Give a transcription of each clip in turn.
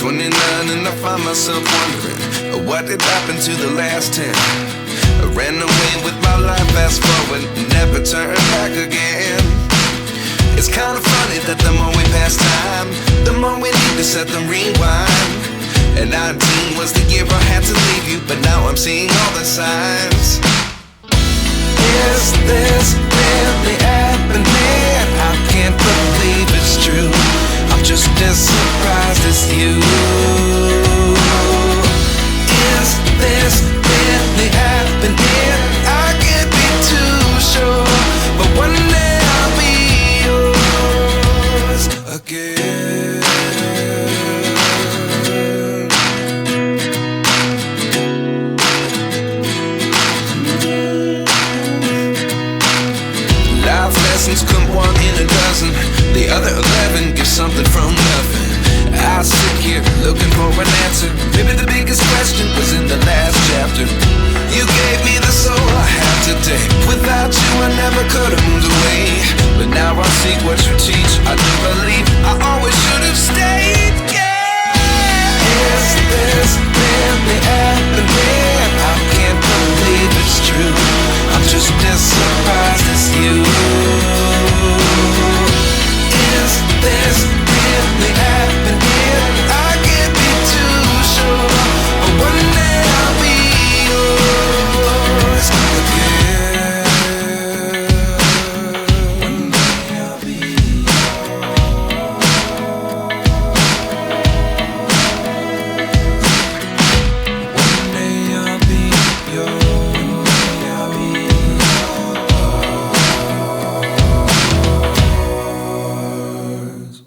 29 and I find myself wondering what did happen to the last 10. I ran away with my life, fast forward, never turn back again. It's kind of funny that the more we pass time, the more we need to set them rewind. And 19 was the year I had to leave you, but now I'm seeing all the signs. Is this really happening? I can't believe it's true. I'm just as surprised as you. Is this really happening? I can't be too sure, but one day I'll be yours again. Life lessons come one in a dozen, the other 11 give something from nothing. I sit here looking for an answer. Maybe the biggest question was in the last chapter. You gave me the soul I have today. Without you I never could have moved away. But now I see what you teach. I do believe I always should have stayed. Yeah. Is this really happening? I can't believe it's true. I'm just as surprised as you. Is this really happening? I can't be too sure, but one day I'll be yours again. One day I'll be One day I'll be yours. I'll be yours.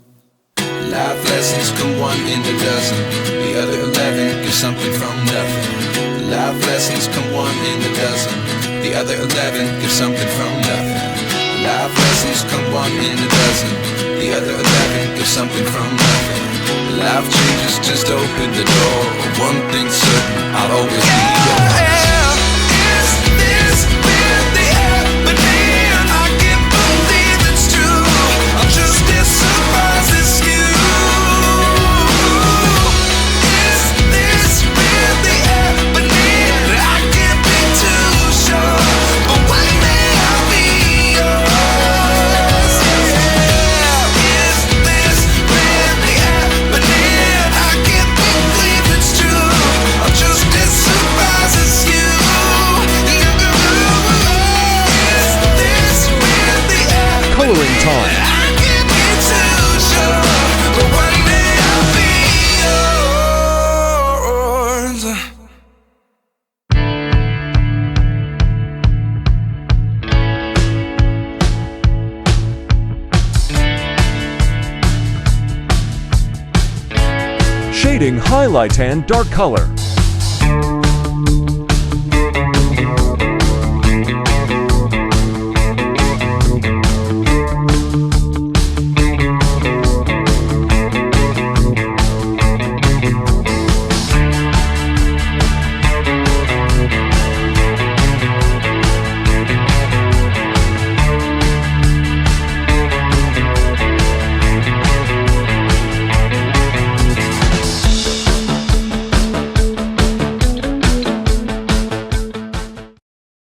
Life lessons come one in a dozen, the other 11 give something from nothing. Life lessons come one in a dozen, the other 11 give something from nothing. Life lessons come one in a dozen, the other 11 give something from nothing. Life changes, just open the door. One thing's certain, I'll always be yours. Is this really happening? I can't believe it's true. I'm just as surprised as you. Is this really happening? I can't be too sure, but one day I'll be yours. Yeah. Is this really happening? I can't believe it's true. I'm just as surprised as you. Is this really happening? Coloring time. I can't be too sure, but one day I'll be yours. Shading, highlight, and dark color.